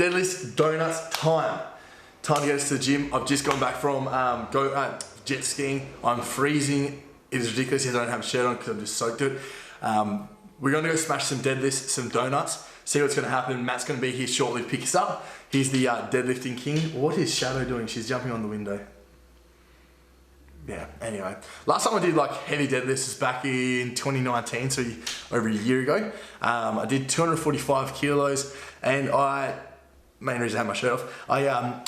deadlifts, donuts, time to get us to the gym. I've just gone back from jet skiing. I'm freezing. It is ridiculous. I don't have a shirt on because I'm just soaked it. We're going to go smash some deadlifts, some donuts, see what's going to happen. Matt's going to be here shortly to pick us up. He's the deadlifting king. What is Shadow doing? She's jumping on the window. Yeah, anyway. Last time I did like heavy deadlifts was back in 2019, so over a year ago. I did 245 kilos and main reason I had my shirt off, I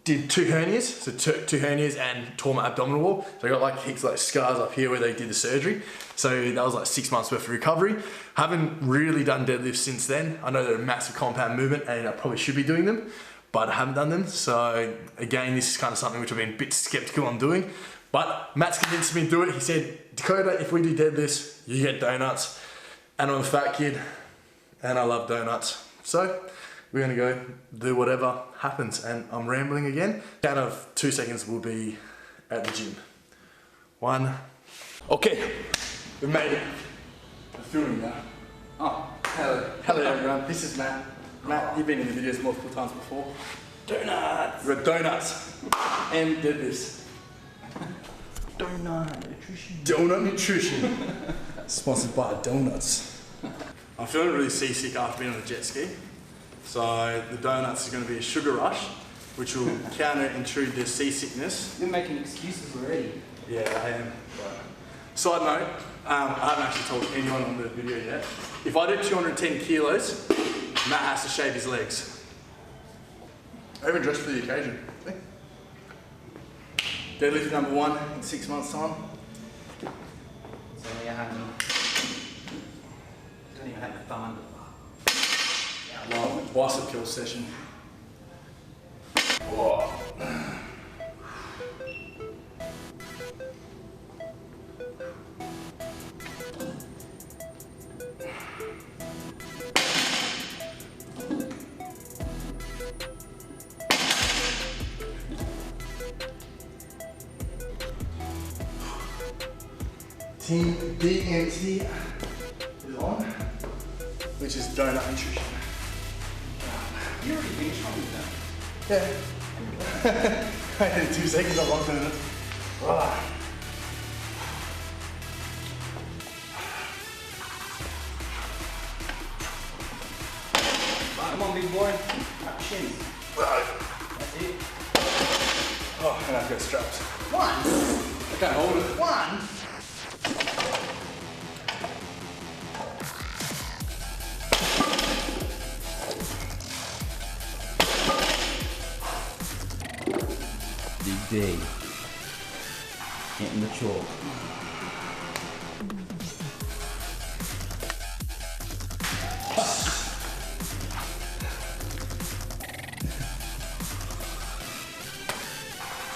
did two hernias, so two hernias and tore my abdominal wall. So I got like heaps like scars up here where they did the surgery. So that was like 6 months worth of recovery. Haven't really done deadlifts since then. I know they're a massive compound movement and I probably should be doing them, but I haven't done them. So again, this is kind of something which I've been a bit skeptical on doing, but Matt's convinced me to do it. He said, Dakota, if we do deadlifts, you get donuts. And I'm a fat kid and I love donuts. So we're gonna go do whatever happens, and I'm rambling again. Count of 2 seconds, we'll be at the gym. 1. Okay, we made it. I'm filming now. Oh, hello everyone. This is Matt. Matt, you've been in the videos multiple times before. Donuts. We're at donuts and deadlifts. Donut nutrition. Donut nutrition. Sponsored by donuts. I'm feeling really seasick after being on a jet ski. So the donuts are going to be a sugar rush, which will counter intrude the seasickness. You're making excuses already. Yeah, I am. Side note, I haven't actually told anyone on the video yet. If I do 210 kilos, Matt has to shave his legs. I even dressed for the occasion. Deadlift number 1 in 6 months' time. So yeah, don't even have the fun. Well, bicep curl session. Whoa. Team DMT is on, which is donut nutrition. You already finished one with that. Yeah. I did 2 seconds, I locked in it. Come on, big boy. Up chin. That's it. Oh, and I've got straps. 1. I can't hold it. 1. Big day. Hitting the chalk.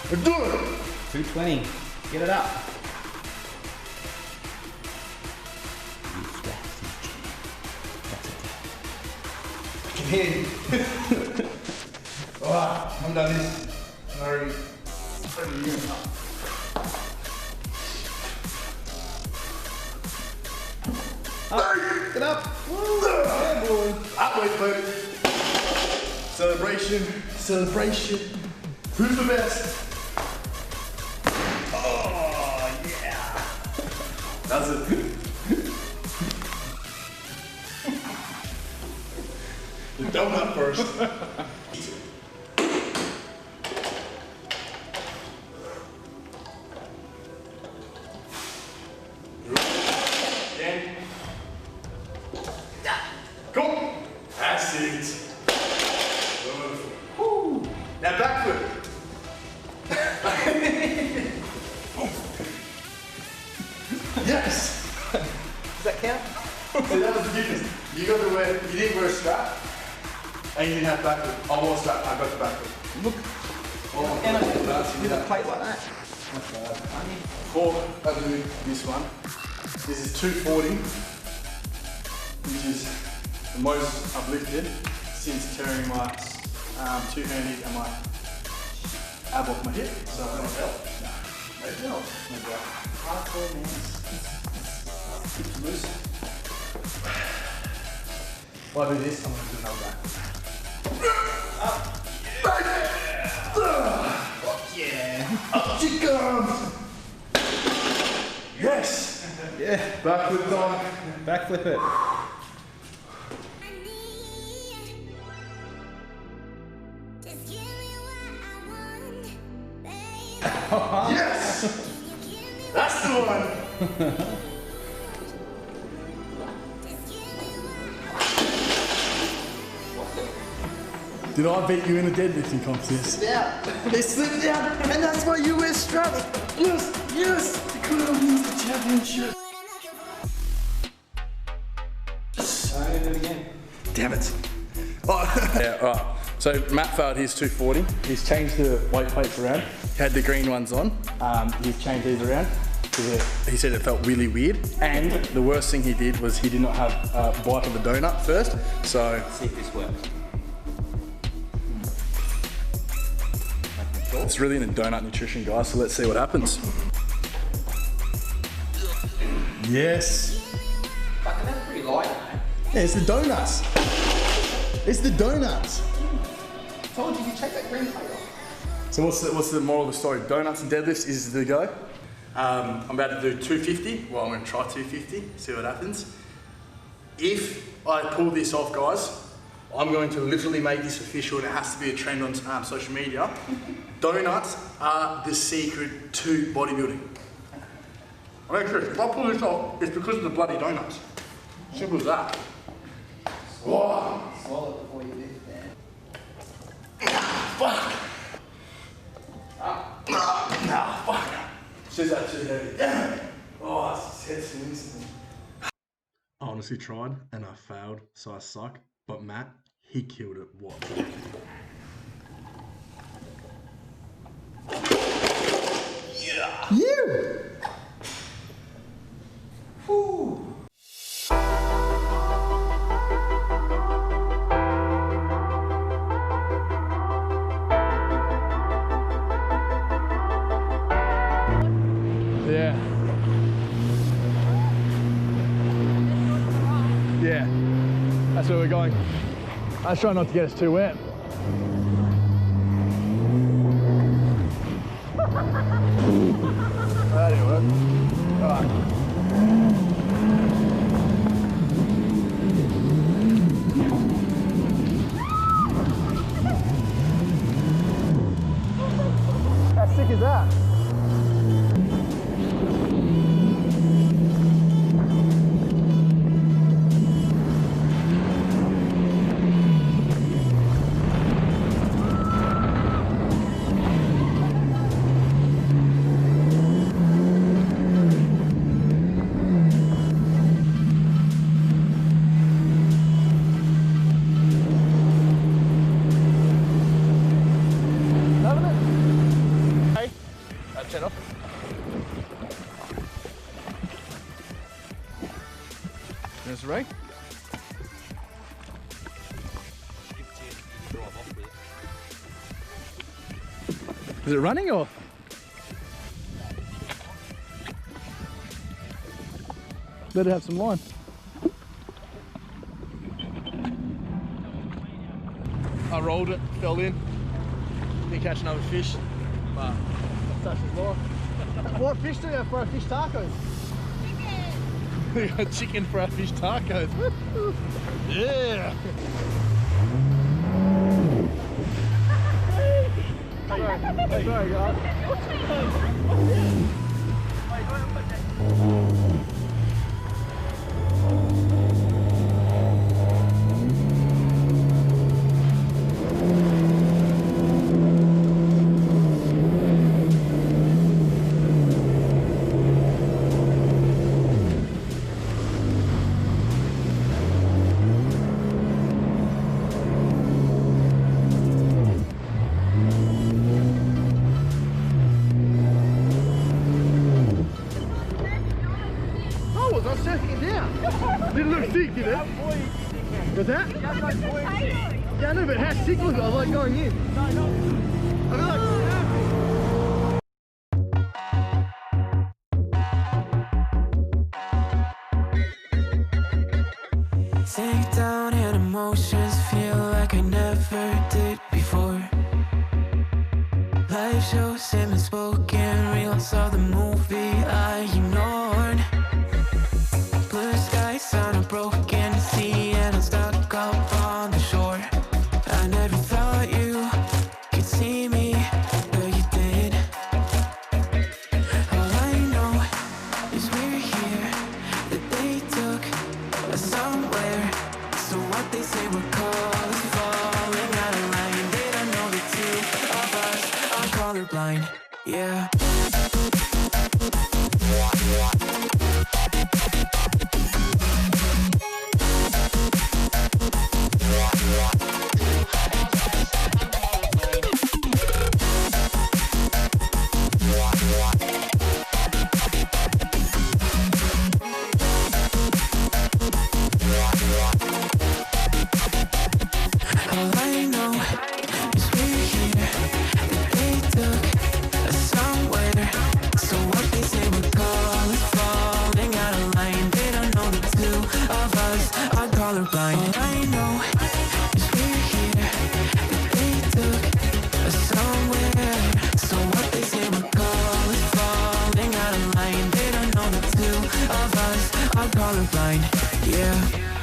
We're doing it! 220. Get it up. I can hear you. Alright, I'm done this. I'm already Get up. Woo. Yeah, boy. Up, wait, baby. Celebration, celebration. Who's the best? Oh, yeah. That's it. The donut first. Cool. That's it. Woo. Now back foot. Yes. Does that count? So that was the difference. You didn't wear a strap, and you didn't have back foot. I wore a strap. I got the back foot. Look. Oh, And I that's did a plate like that. Before I do this one, this is 240, which is the most I've lifted since tearing my 2 hernias and my ab off my hip. So I'm gonna help. No belt. No belt. Hardcore, man. Keep it loose. While I do this, I'm gonna do another back. Yeah. Backflip time. Backflip it. Yes! That's the one! Did I beat you in a deadlifting contest? Yeah. They slipped down, and that's why you wear straps. Yes, yes. You could have won the championship. I'm gonna do it again. Damn it. Oh. Yeah, alright. So Matt failed his 240. He's changed the weight plates around. He had the green ones on. He's changed these around. He said it felt really weird. And the worst thing he did was he did not have a bite of the donut first. So Let's see if this works. it's really in donut nutrition, guys. So let's see what happens. Yes. Fucking that's pretty light, man. Yeah, it's the donuts. It's the donuts. I told you take that green plate off. So what's the moral of the story? Donuts and deadlifts is the go. I'm about to do 250. Well, I'm going to try 250, see what happens. If I pull this off, guys, I'm going to literally make this official, and it has to be a trend on social media. Donuts are the secret to bodybuilding. I mean, Chris, if I pull this off, it's because of the bloody donuts. Simple as that. Whoa. Swallow it before you lift, man. Fuck. Nah, fuck. She's actually heavy. Oh, it's instant. I honestly tried and I failed, so I suck. But Matt, he killed it. What? Yeah. You. Woo. Yeah. Yeah. That's where we're going. I was trying not to get us too wet. That didn't work. Alright. How sick is that? Turn off. There's Ray. Is it running or? Let it have some line. I rolled it, fell in. Didn't catch another fish, but such is life. What fish do we have for our fish tacos? Chicken! We got chicken for our fish tacos. Yeah! Sorry guys. Didn't look sick, did it? What's that? Yeah, I know, but how sick was it? I was like going in. No. I feel like... Sink down and emotions feel like I never did before. Life shows him unspoken reels of the movie I ignored. I'm colorblind, yeah.